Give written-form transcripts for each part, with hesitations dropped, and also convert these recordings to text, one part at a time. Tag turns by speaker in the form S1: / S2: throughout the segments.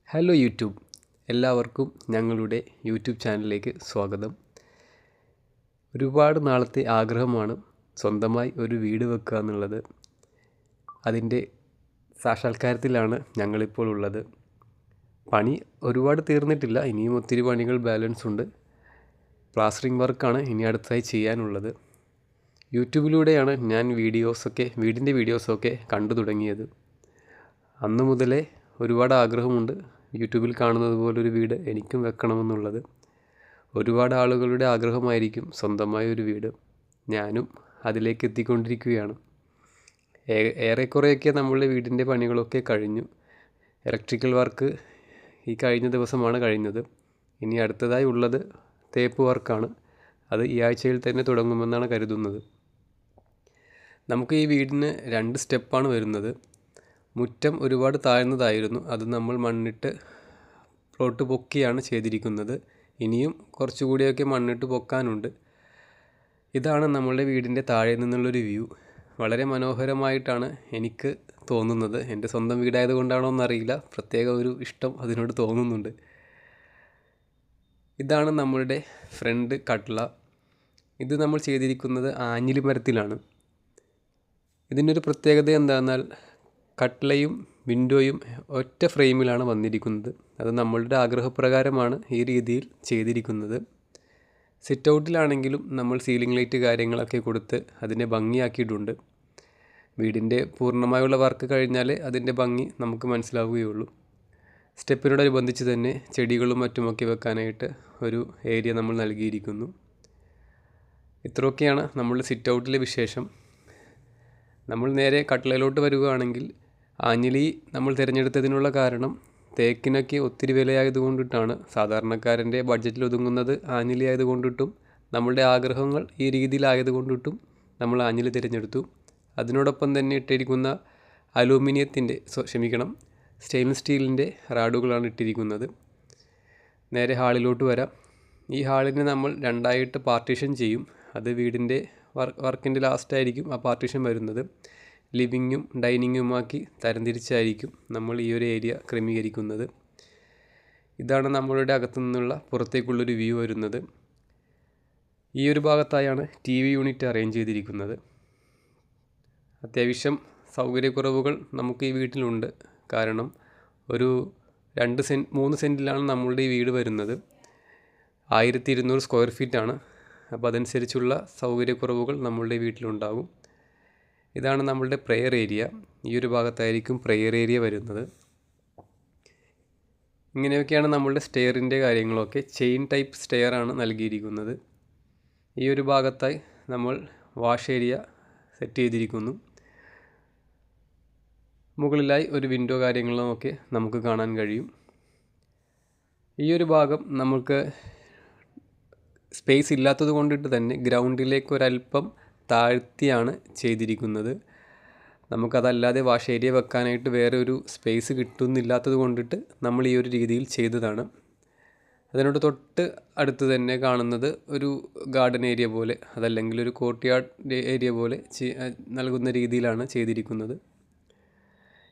S1: Hello YouTube, എല്ലാവർക്കും ഞങ്ങളുടെ YouTube ചാനലിലേക്ക് സ്വാഗതം. ഒരുപാട് നാളത്തെ ആഗ്രഹമാണ് സ്വന്തമായി ഒരു വീട് വെക്കുക എന്നുള്ളത്. അതിൻ്റെ സാക്ഷാത്കാരത്തിലാണ് ഞങ്ങളിപ്പോൾ ഉള്ളത്. പണി ഒരുപാട് തീർന്നിട്ടില്ല, ഇനിയും ഒത്തിരി പണികൾ ബാലൻസ് ഉണ്ട്. പ്ലാസ്റ്ററിംഗ് വർക്കാണ് ഇനി അടുത്തായി ചെയ്യാനുള്ളത്. യൂട്യൂബിലൂടെയാണ് ഞാൻ വീടിൻ്റെ വീഡിയോസൊക്കെ കണ്ടു തുടങ്ങിയത്. അന്നു മുതലേ ഒരുപാട് ആഗ്രഹമുണ്ട് യൂട്യൂബിൽ കാണുന്നത് പോലൊരു വീട് എനിക്കും വെക്കണമെന്നുള്ളത്. ഒരുപാട് ആളുകളുടെ ആഗ്രഹമായിരിക്കും സ്വന്തമായ ഒരു വീട്. ഞാനും അതിലേക്ക് എത്തിക്കൊണ്ടിരിക്കുകയാണ്. ഏറെക്കുറെയൊക്കെ നമ്മളുടെ വീടിൻ്റെ പണികളൊക്കെ കഴിഞ്ഞു. ഇലക്ട്രിക്കൽ വർക്ക് ഈ കഴിഞ്ഞ ദിവസമാണ് കഴിഞ്ഞത്. ഇനി അടുത്തതായി ഉള്ളത് തേപ്പ് വർക്കാണ്. അത് ഈ ആഴ്ചയിൽ തന്നെ തുടങ്ങുമെന്നാണ് കരുതുന്നത്. നമുക്ക് ഈ വീടിന് 2 സ്റ്റെപ്പാണ് വരുന്നത്. മുറ്റം ഒരുപാട് താഴ്ന്നതായിരുന്നു. അത് നമ്മൾ മണ്ണിട്ട് പ്ലോട്ട് പൊക്കിയാണ് ചെയ്തിരിക്കുന്നത്. ഇനിയും കുറച്ചുകൂടിയൊക്കെ മണ്ണിട്ട് പൊക്കാനുണ്ട്. ഇതാണ് നമ്മളുടെ വീടിൻ്റെ താഴെ നിന്നുള്ളൊരു വ്യൂ. വളരെ മനോഹരമായിട്ടാണ് എനിക്ക് തോന്നുന്നത്. എൻ്റെ സ്വന്തം വീടായതുകൊണ്ടാണോ എന്നറിയില്ല, പ്രത്യേക ഒരു ഇഷ്ടം അതിനോട് തോന്നുന്നുണ്ട്. ഇതാണ് നമ്മളുടെ ഫ്രണ്ട് കട്ട്ള. ഇത് നമ്മൾ ചെയ്തിരിക്കുന്നത് ആഞ്ഞിലി മരത്തിലാണ്. ഇതിനൊരു പ്രത്യേകത എന്താണെന്നാൽ കട്ട്ളയും വിൻഡോയും ഒറ്റ ഫ്രെയിമിലാണ് വന്നിരിക്കുന്നത്. അത് നമ്മളുടെ ആഗ്രഹപ്രകാരമാണ് ഈ രീതിയിൽ ചെയ്തിരിക്കുന്നത്. സിറ്റ് ഔട്ടിലാണെങ്കിലും നമ്മൾ സീലിംഗ് ലൈറ്റ് കാര്യങ്ങളൊക്കെ കൊടുത്ത് അതിനെ ഭംഗിയാക്കിയിട്ടുണ്ട്. വീടിൻ്റെ പൂർണ്ണമായുള്ള വർക്ക് കഴിഞ്ഞാൽ അതിൻ്റെ ഭംഗി നമുക്ക് മനസ്സിലാവുകയുള്ളൂ. സ്റ്റെപ്പിനോടനുബന്ധിച്ച് തന്നെ ചെടികളും മറ്റുമൊക്കെ വെക്കാനായിട്ട് ഒരു ഏരിയ നമ്മൾ നൽകിയിരിക്കുന്നു. ഇത്രയൊക്കെയാണ് നമ്മളുടെ സിറ്റ് ഔട്ടിലെ വിശേഷം. നമ്മൾ നേരെ കട്ട്ളയിലോട്ട് വരികയാണെങ്കിൽ ആഞ്ഞിലി നമ്മൾ തിരഞ്ഞെടുത്തതിനുള്ള കാരണം തേക്കിനൊക്കെ ഒത്തിരി വിലയായതുകൊണ്ടിട്ടാണ്. സാധാരണക്കാരൻ്റെ ബഡ്ജറ്റിൽ ഒതുങ്ങുന്നത് ആഞ്ഞിലി ആയതുകൊണ്ടിട്ടും നമ്മളുടെ ആഗ്രഹങ്ങൾ ഈ രീതിയിലായതുകൊണ്ടിട്ടും നമ്മൾ ആഞ്ഞിലി തിരഞ്ഞെടുത്തു. അതിനോടൊപ്പം തന്നെ ഇട്ടിരിക്കുന്ന സ്റ്റെയിൻലെസ് സ്റ്റീലിൻ്റെ റാഡുകളാണ് ഇട്ടിരിക്കുന്നത്. നേരെ ഹാളിലോട്ട് വരാം. ഈ ഹാളിനെ നമ്മൾ 2ആയിട്ട് പാർട്ടീഷൻ ചെയ്യും. അത് വീടിൻ്റെ വർക്കിൻ്റെ ലാസ്റ്റായിരിക്കും ആ പാർട്ടീഷൻ വരുന്നത്. ലിവിങ്ങും ഡൈനിങ്ങുമാക്കി തരംതിരിച്ചായിരിക്കും നമ്മൾ ഈ ഒരു ഏരിയ ക്രമീകരിക്കുന്നത്. ഇതാണ് നമ്മളുടെ അകത്തു നിന്നുള്ള പുറത്തേക്കുള്ളൊരു വ്യൂ വരുന്നത്. ഈ ഒരു ഭാഗത്തായാണ് TV യൂണിറ്റ് അറേഞ്ച് ചെയ്തിരിക്കുന്നത്. അത്യാവശ്യം സൗകര്യക്കുറവുകൾ നമുക്ക് ഈ വീട്ടിലുണ്ട്. കാരണം ഒരു 3 സെൻറ്റിലാണ് നമ്മളുടെ ഈ വീട് വരുന്നത്. 1200 സ്ക്വയർ ഫീറ്റാണ്. അപ്പോൾ അതനുസരിച്ചുള്ള സൗകര്യക്കുറവുകൾ നമ്മളുടെ വീട്ടിലുണ്ടാകും. ഇതാണ് നമ്മളുടെ പ്രെയർ ഏരിയ. ഈ ഒരു ഭാഗത്തായിരിക്കും പ്രെയർ ഏരിയ വരുന്നത്. ഇങ്ങനെയൊക്കെയാണ് നമ്മളുടെ സ്റ്റെയറിൻ്റെ കാര്യങ്ങളൊക്കെ. ചെയിൻ ടൈപ്പ് സ്റ്റെയറാണ് നൽകിയിരിക്കുന്നത്. ഈ ഒരു ഭാഗത്തായി നമ്മൾ വാഷ് ഏരിയ സെറ്റ് ചെയ്തിരിക്കുന്നു. മുകളിലായി ഒരു വിൻഡോ കാര്യങ്ങളുമൊക്കെ നമുക്ക് കാണാൻ കഴിയും. ഈ ഒരു ഭാഗം നമുക്ക് സ്പേസ് ഇല്ലാത്തത് കൊണ്ടിട്ട് തന്നെ ഗ്രൗണ്ടിലേക്ക് ഒരല്പം താഴ്ത്തിയാണ് ചെയ്തിരിക്കുന്നത്. നമുക്കതല്ലാതെ വാഷ് ഏരിയ വെക്കാനായിട്ട് വേറെ ഒരു സ്പേസ് കിട്ടുന്നില്ലാത്തത് കൊണ്ടിട്ട് നമ്മൾ ഈ ഒരു രീതിയിൽ ചെയ്തതാണ്. അതിനോട് തൊട്ട് അടുത്ത് തന്നെ കാണുന്നത് ഒരു ഗാർഡൻ ഏരിയ പോലെ, അതല്ലെങ്കിൽ ഒരു കോർട്ട്യാർഡ് ഏരിയ പോലെ നൽകുന്ന രീതിയിലാണ് ചെയ്തിരിക്കുന്നത്.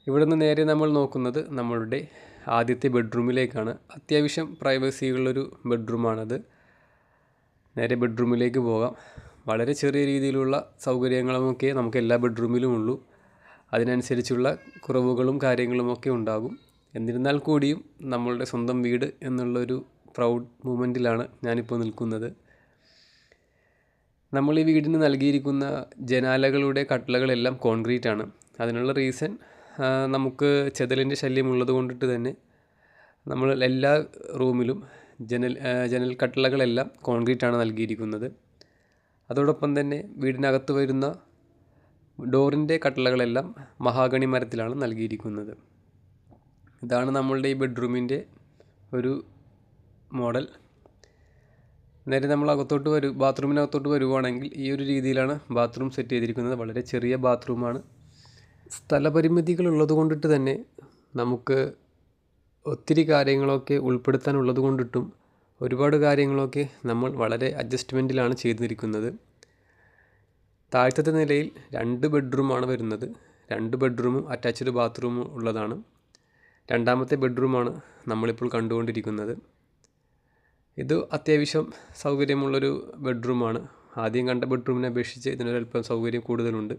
S1: ഇവിടെ നിന്ന് നേരെ നമ്മൾ നോക്കുന്നത് നമ്മളുടെ ആദ്യത്തെ ബെഡ്റൂമിലേക്കാണ്. അത്യാവശ്യം പ്രൈവസിയുള്ളൊരു ബെഡ്റൂമാണത്. നേരെ ബെഡ്റൂമിലേക്ക് പോകാം. വളരെ ചെറിയ രീതിയിലുള്ള സൗകര്യങ്ങളുമൊക്കെ നമുക്ക് എല്ലാ ബെഡ്റൂമിലും ഉള്ളൂ. അതിനനുസരിച്ചുള്ള കുറവുകളും കാര്യങ്ങളുമൊക്കെ ഉണ്ടാകും. എന്നിരുന്നാൽ കൂടിയും നമ്മളുടെ സ്വന്തം വീട് എന്നുള്ളൊരു പ്രൗഡ് മൂമെൻറ്റിലാണ് ഞാനിപ്പോൾ നിൽക്കുന്നത്. നമ്മൾ ഈ വീടിന് നൽകിയിരിക്കുന്ന ജനാലകളുടെ കട്ട്ളകളെല്ലാം കോൺക്രീറ്റ് ആണ്. അതിനുള്ള റീസൺ നമുക്ക് ചെതലിൻ്റെ ശല്യം ഉള്ളത് കൊണ്ടിട്ട് തന്നെ നമ്മൾ എല്ലാ റൂമിലും ജനൽ കട്ട്ളകളെല്ലാം കോൺക്രീറ്റാണ് നൽകിയിരിക്കുന്നത്. അതോടൊപ്പം തന്നെ വീടിനകത്ത് വരുന്ന ഡോറിൻ്റെ കട്ട്ളകളെല്ലാം മഹാഗണി മരത്തിലാണ് നൽകിയിരിക്കുന്നത്. ഇതാണ് നമ്മളുടെ ഈ ബെഡ്റൂമിൻ്റെ ഒരു മോഡൽ. നേരെ നമ്മൾ ബാത്റൂമിനകത്തോട്ട് വരുവാണെങ്കിൽ ഈ ഒരു രീതിയിലാണ് ബാത്റൂം സെറ്റ് ചെയ്തിരിക്കുന്നത്. വളരെ ചെറിയ ബാത്റൂമാണ്. സ്ഥലപരിമിതികൾ ഉള്ളത് കൊണ്ടിട്ട് തന്നെ നമുക്ക് ഒത്തിരി കാര്യങ്ങളൊക്കെ ഉൾപ്പെടുത്താനുള്ളത് കൊണ്ടിട്ടും ഒരുപാട് കാര്യങ്ങളൊക്കെ നമ്മൾ വളരെ അഡ്ജസ്റ്റ്മെൻറ്റിലാണ് ചെയ്തിരിക്കുന്നത്. താഴത്തെ നിലയിൽ 2 ബെഡ്റൂമാണ് വരുന്നത്. 2 ബെഡ്റൂമും അറ്റാച്ച്ഡ് ബാത്റൂമും ഉള്ളതാണ്. രണ്ടാമത്തെ ബെഡ്റൂമാണ് നമ്മളിപ്പോൾ കണ്ടുകൊണ്ടിരിക്കുന്നത്. ഇത് അത്യാവശ്യം സൗകര്യമുള്ളൊരു ബെഡ്റൂമാണ്. ആദ്യം കണ്ട ബെഡ്റൂമിനെ അപേക്ഷിച്ച് ഇതിനൊരല്പം സൗകര്യം കൂടുതലുണ്ട്.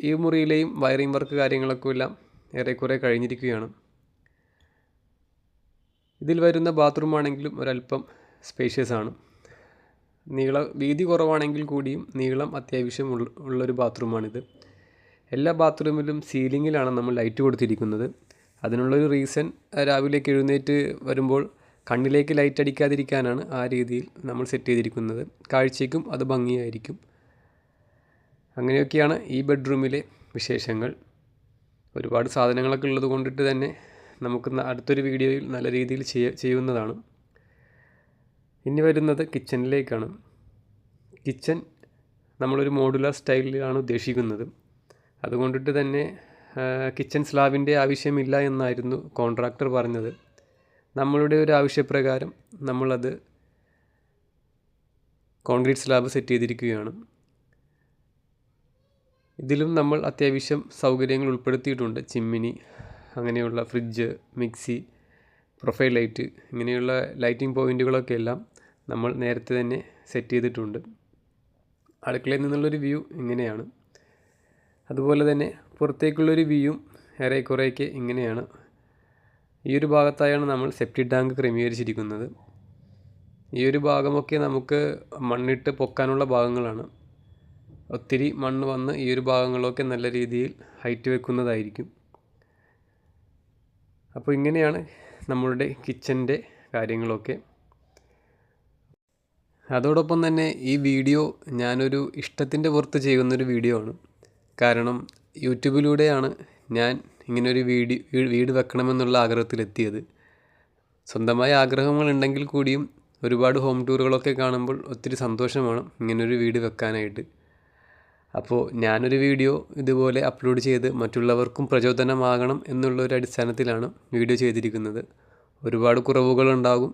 S1: ഈ മുറിയിലെയും വയറിംഗ് വർക്ക് കാര്യങ്ങളൊക്കെ എല്ലാം ഏറെക്കുറെ കഴിഞ്ഞിരിക്കുകയാണ്. ഇതിൽ വരുന്ന ബാത്റൂം ആണെങ്കിലും ഒരല്പം സ്പേഷ്യസ് ആണ്. വീതി കുറവാണെങ്കിൽ കൂടിയും നീളം അത്യാവശ്യം ഉള്ളൊരു ബാത്റൂമാണിത്. എല്ലാ ബാത്റൂമിലും സീലിങ്ങിലാണ് നമ്മൾ ലൈറ്റ് കൊടുത്തിരിക്കുന്നത്. അതിനുള്ളൊരു റീസൺ രാവിലേക്ക് എഴുന്നേറ്റ് വരുമ്പോൾ കണ്ണിലേക്ക് ലൈറ്റ് അടിക്കാതിരിക്കാനാണ് ആ രീതിയിൽ നമ്മൾ സെറ്റ് ചെയ്തിരിക്കുന്നത്. കാഴ്ചയ്ക്കും അത് ഭംഗിയായിരിക്കും. അങ്ങനെയൊക്കെയാണ് ഈ ബെഡ്റൂമിലെ വിശേഷങ്ങൾ. ഒരുപാട് സാധനങ്ങളൊക്കെ ഉള്ളത് കൊണ്ടിട്ട് തന്നെ നമുക്ക് അടുത്തൊരു വീഡിയോയിൽ നല്ല രീതിയിൽ ചെയ്യുന്നതാണ്. ഇനി വരുന്നത് കിച്ചണിലേക്കാണ്. കിച്ചൺ നമ്മളൊരു മോഡുലാർ സ്റ്റൈലിലാണ് ഉദ്ദേശിക്കുന്നത്. അതുകൊണ്ടിട്ട് തന്നെ കിച്ചൺ സ്ലാബിൻ്റെ ആവശ്യമില്ല എന്നായിരുന്നു കോൺട്രാക്ടർ പറഞ്ഞത്. നമ്മളുടെ ഒരു ആവശ്യപ്രകാരം നമ്മളത് കോൺക്രീറ്റ് സ്ലാബ് സെറ്റ് ചെയ്തിരിക്കുകയാണ്. ഇതിലും നമ്മൾ അത്യാവശ്യം സൗകര്യങ്ങൾ ഉൾപ്പെടുത്തിയിട്ടുണ്ട്. ചിമ്മിനി, അങ്ങനെയുള്ള ഫ്രിഡ്ജ്, മിക്സി, പ്രൊഫൈൽ ലൈറ്റ്, ഇങ്ങനെയുള്ള ലൈറ്റിംഗ് പോയിൻറ്റുകളൊക്കെ എല്ലാം നമ്മൾ നേരത്തെ തന്നെ സെറ്റ് ചെയ്തിട്ടുണ്ട്. അടുക്കളയിൽ നിന്നുള്ളൊരു വ്യൂ ഇങ്ങനെയാണ്. അതുപോലെ തന്നെ പുറത്തേക്കുള്ളൊരു വ്യൂയും ഏറെക്കുറെയൊക്കെ ഇങ്ങനെയാണ്. ഈ ഒരു ഭാഗത്തായാണ് നമ്മൾ സെപ്റ്റിക് ടാങ്ക് ക്രമീകരിച്ചിരിക്കുന്നത്. ഈ ഒരു ഭാഗമൊക്കെ നമുക്ക് മണ്ണിട്ട് പൊക്കാനുള്ള ഭാഗങ്ങളാണ്. ഒത്തിരി മണ്ണ് വന്ന് ഈ ഒരു ഭാഗങ്ങളൊക്കെ നല്ല രീതിയിൽ ഹൈറ്റ് വെക്കുന്നതായിരിക്കും. അപ്പോൾ ഇങ്ങനെയാണ് നമ്മളുടെ കിച്ചൻ്റെ കാര്യങ്ങളൊക്കെ. അതോടൊപ്പം തന്നെ ഈ വീഡിയോ ഞാനൊരു ഇഷ്ടത്തിൻ്റെ പുറത്ത് ചെയ്യുന്നൊരു വീഡിയോ ആണ്. കാരണം യൂട്യൂബിലൂടെയാണ് ഞാൻ ഇങ്ങനൊരു വീട് വെക്കണമെന്നുള്ള ആഗ്രഹത്തിലെത്തിയത്. സ്വന്തമായ ആഗ്രഹങ്ങളുണ്ടെങ്കിൽ കൂടിയും ഒരുപാട് ഹോം ടൂറുകളൊക്കെ കാണുമ്പോൾ ഒത്തിരി സന്തോഷമാണ് ഇങ്ങനൊരു വീട് വെക്കാനായിട്ട്. അപ്പോൾ ഞാനൊരു വീഡിയോ ഇതുപോലെ അപ്ലോഡ് ചെയ്ത് മറ്റുള്ളവർക്കും പ്രചോദനമാകണം എന്നുള്ളൊരു അടിസ്ഥാനത്തിലാണ് വീഡിയോ ചെയ്തിരിക്കുന്നത്. ഒരുപാട് കുറവുകളുണ്ടാകും,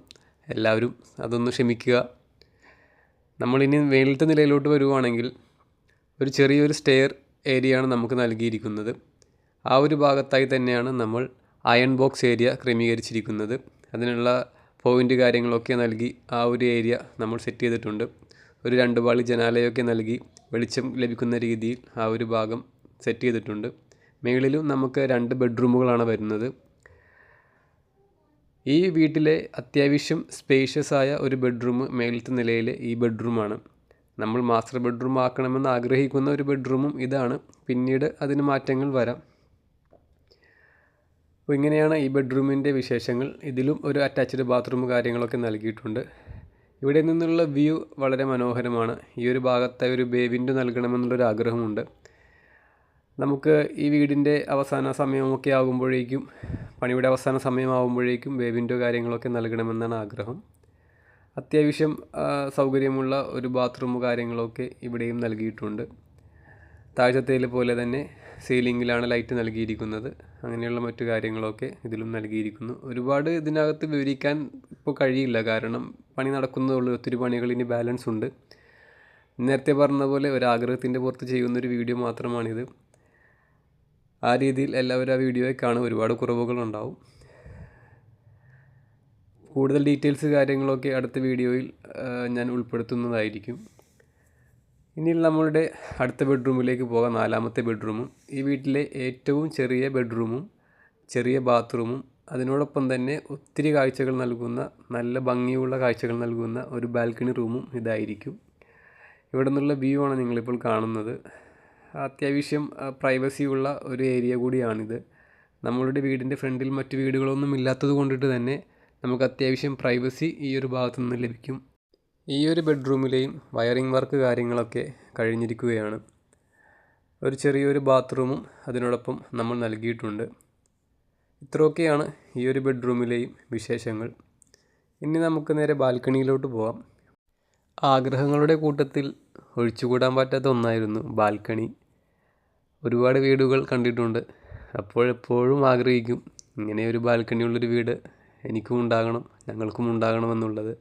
S1: എല്ലാവരും അതൊന്ന് ക്ഷമിക്കുക. നമ്മളിനി മേലത്തെ നിലയിലോട്ട് വരുവാണെങ്കിൽ ഒരു ചെറിയൊരു സ്റ്റെയർ ഏരിയയാണ് നമുക്ക് നൽകിയിരിക്കുന്നത്. ആ ഒരു ഭാഗത്തായി തന്നെയാണ് നമ്മൾ അയൺ ബോക്സ് ഏരിയ ക്രമീകരിച്ചിരിക്കുന്നത്. അതിനുള്ള പോയിൻ്റ് കാര്യങ്ങളൊക്കെ നൽകി ആ ഒരു ഏരിയ നമ്മൾ സെറ്റ് ചെയ്തിട്ടുണ്ട്. ഒരു 2 പാളി ജനാലയൊക്കെ നൽകി വെളിച്ചം ലഭിക്കുന്ന രീതിയിൽ ആ ഒരു ഭാഗം സെറ്റ് ചെയ്തിട്ടുണ്ട്. മുകളിലും നമുക്ക് 2 ബെഡ്റൂമുകളാണ് വരുന്നത്. ഈ വീട്ടിലെ അത്യാവശ്യം സ്പേഷ്യസ് ആയ ഒരു ബെഡ്റൂം മേലത്തെ നിലയിലെ ഈ ബെഡ്റൂമാണ്. നമ്മൾ മാസ്റ്റർ ബെഡ്റൂം ആക്കണമെന്ന് ആഗ്രഹിക്കുന്ന ഒരു ബെഡ്റൂമും ഇതാണ്. പിന്നീട് അതിന് മാറ്റങ്ങൾ വരാം. അപ്പോൾ ഇങ്ങനെയാണ് ഈ ബെഡ്റൂമിൻ്റെ വിശേഷങ്ങൾ. ഇതിലും ഒരു അറ്റാച്ച്ഡ് ബാത്റൂം കാര്യങ്ങളൊക്കെ നൽകിയിട്ടുണ്ട്. ഇവിടെ നിന്നുള്ള വ്യൂ വളരെ മനോഹരമാണ്. ഈ ഒരു ഭാഗത്തെ ഒരു ബേ വിൻഡോ നൽകണമെന്നുള്ളൊരു ആഗ്രഹമുണ്ട്. നമുക്ക് ഈ വീടിൻ്റെ അവസാന സമയമൊക്കെ ആകുമ്പോഴേക്കും, പണിയുടെ അവസാന സമയമാകുമ്പോഴേക്കും ബേ വിൻഡോ കാര്യങ്ങളൊക്കെ നൽകണമെന്നാണ് ആഗ്രഹം. അത്യാവശ്യം സൗകര്യമുള്ള ഒരു ബാത്റൂം കാര്യങ്ങളൊക്കെ ഇവിടെയും നൽകിയിട്ടുണ്ട്. താഴത്തേൽ പോലെ തന്നെ സീലിങ്ങിലാണ് ലൈറ്റ് നൽകിയിരിക്കുന്നത്. അങ്ങനെയുള്ള മറ്റു കാര്യങ്ങളൊക്കെ ഇതിലും നൽകിയിരിക്കുന്നു. ഒരുപാട് ഇതിനകത്ത് വിവരിക്കാൻ ഇപ്പോൾ കഴിയില്ല, കാരണം പണി നടക്കുന്നതുള്ളൂ. ഒത്തിരി പണികൾ ഇനി ബാലൻസ് ഉണ്ട്. നേരത്തെ പറഞ്ഞ പോലെ ഒരാഗ്രഹത്തിൻ്റെ പുറത്ത് ചെയ്യുന്നൊരു വീഡിയോ മാത്രമാണിത്. ആ രീതിയിൽ എല്ലാവരും ആ വീഡിയോയെ കാണും. ഒരുപാട് കുറവുകളുണ്ടാവും. കൂടുതൽ ഡീറ്റെയിൽസ് കാര്യങ്ങളൊക്കെ അടുത്ത വീഡിയോയിൽ ഞാൻ ഉൾപ്പെടുത്തുന്നതായിരിക്കും. ഇനി നമ്മളുടെ അടുത്ത ബെഡ്റൂമിലേക്ക് പോകാം. 4ാമത്തെ ബെഡ്റൂമും ഈ വീട്ടിലെ ഏറ്റവും ചെറിയ ബെഡ്റൂമും ചെറിയ ബാത്റൂമും അതിനോടൊപ്പം തന്നെ ഒത്തിരി കാഴ്ചകൾ നൽകുന്ന, നല്ല ഭംഗിയുള്ള കാഴ്ചകൾ നൽകുന്ന ഒരു ബാൽക്കണി റൂമും ഇതായിരിക്കും. ഇവിടെ നിന്നുള്ള വ്യൂ ആണ് നിങ്ങളിപ്പോൾ കാണുന്നത്. അത്യാവശ്യം പ്രൈവസിയുള്ള ഒരു ഏരിയ കൂടിയാണിത്. നമ്മളുടെ വീടിൻ്റെ ഫ്രണ്ടിൽ മറ്റു വീടുകളൊന്നും ഇല്ലാത്തത് കൊണ്ടിട്ട് തന്നെ നമുക്ക് അത്യാവശ്യം പ്രൈവസി ഈ ഒരു ഭാഗത്തു നിന്ന് ലഭിക്കും. ഈ ഒരു ബെഡ്റൂമിലെയും വയറിംഗ് വർക്ക് കാര്യങ്ങളൊക്കെ കഴിഞ്ഞിരിക്കുകയാണ്. ഒരു ചെറിയൊരു ബാത്റൂമും അതിനോടൊപ്പം നമ്മൾ നൽകിയിട്ടുണ്ട്. ഇത്രയൊക്കെയാണ് ഈ ഒരു ബെഡ്റൂമിലെയും വിശേഷങ്ങൾ. ഇനി നമുക്ക് നേരെ ബാൽക്കണിയിലോട്ട് പോകാം. ആഗ്രഹങ്ങളുടെ കൂട്ടത്തിൽ ഒഴിച്ചുകൂടാൻ പറ്റാത്ത ഒന്നായിരുന്നു ബാൽക്കണി. ഒരുപാട് വീടുകൾ കണ്ടിട്ടുണ്ട്. അപ്പോഴെപ്പോഴും ആഗ്രഹിക്കും ഇങ്ങനെ ഒരു ബാൽക്കണിയുള്ളൊരു വീട് എനിക്കും ഉണ്ടാകണം, ഞങ്ങൾക്കും ഉണ്ടാകണമെന്നുള്ളത്.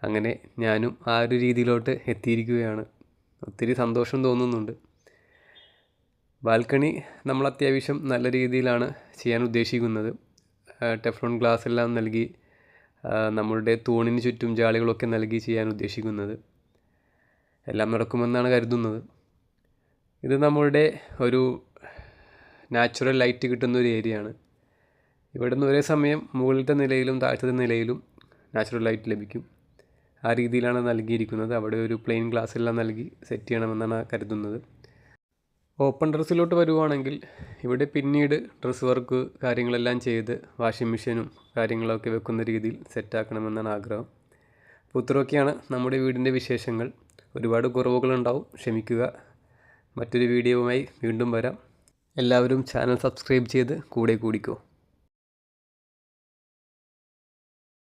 S1: അങ്ങനെ ഞാനും ആ ഒരു രീതിയിലോട്ട് എത്തിയിരിക്കുകയാണ്. ഒത്തിരി സന്തോഷം തോന്നുന്നുണ്ട്. ബാൽക്കണി നമ്മൾ അത്യാവശ്യം നല്ല രീതിയിലാണ് ചെയ്യാൻ ഉദ്ദേശിക്കുന്നത്. ടെഫ്ലോൺ ഗ്ലാസ് എല്ലാം നൽകി നമ്മളുടെ തൂണിന് ചുറ്റും ജാളികളൊക്കെ നൽകി ചെയ്യാൻ ഉദ്ദേശിക്കുന്നത്. എല്ലാം നടക്കുമെന്നാണ് കരുതുന്നത്. ഇത് നമ്മളുടെ ഒരു നാച്ചുറൽ ലൈറ്റ് കിട്ടുന്ന ഒരു ഏരിയയാണ്. ഇവിടെ നിന്ന് ഒരേ സമയം മുകളിലത്തെ നിലയിലും താഴത്തെ നിലയിലും നാച്ചുറൽ ലൈറ്റ് ലഭിക്കും. ആ രീതിയിലാണ് നൽകിയിരിക്കുന്നത്. അവിടെ ഒരു പ്ലെയിൻ ഗ്ലാസ് എല്ലാം നൽകി സെറ്റ് ചെയ്യണമെന്നാണ് കരുതുന്നത്. ഓപ്പൺ ടെറസിലോട്ട് വരുവാണെങ്കിൽ ഇവിടെ പിന്നീട് ഡ്രസ്സ് വർക്ക് കാര്യങ്ങളെല്ലാം ചെയ്ത് വാഷിംഗ് മെഷീനും കാര്യങ്ങളൊക്കെ വെക്കുന്ന രീതിയിൽ സെറ്റാക്കണമെന്നാണ് ആഗ്രഹം. അപ്പോൾ ഇത്രയൊക്കെയാണ് നമ്മുടെ വീടിൻ്റെ വിശേഷങ്ങൾ. ഒരുപാട് കുറവുകളുണ്ടാവും, ക്ഷമിക്കുക. മറ്റൊരു വീഡിയോവുമായി വീണ്ടും വരാം. എല്ലാവരും ചാനൽ സബ്സ്ക്രൈബ് ചെയ്ത് കൂടെ കൂടിക്കോ.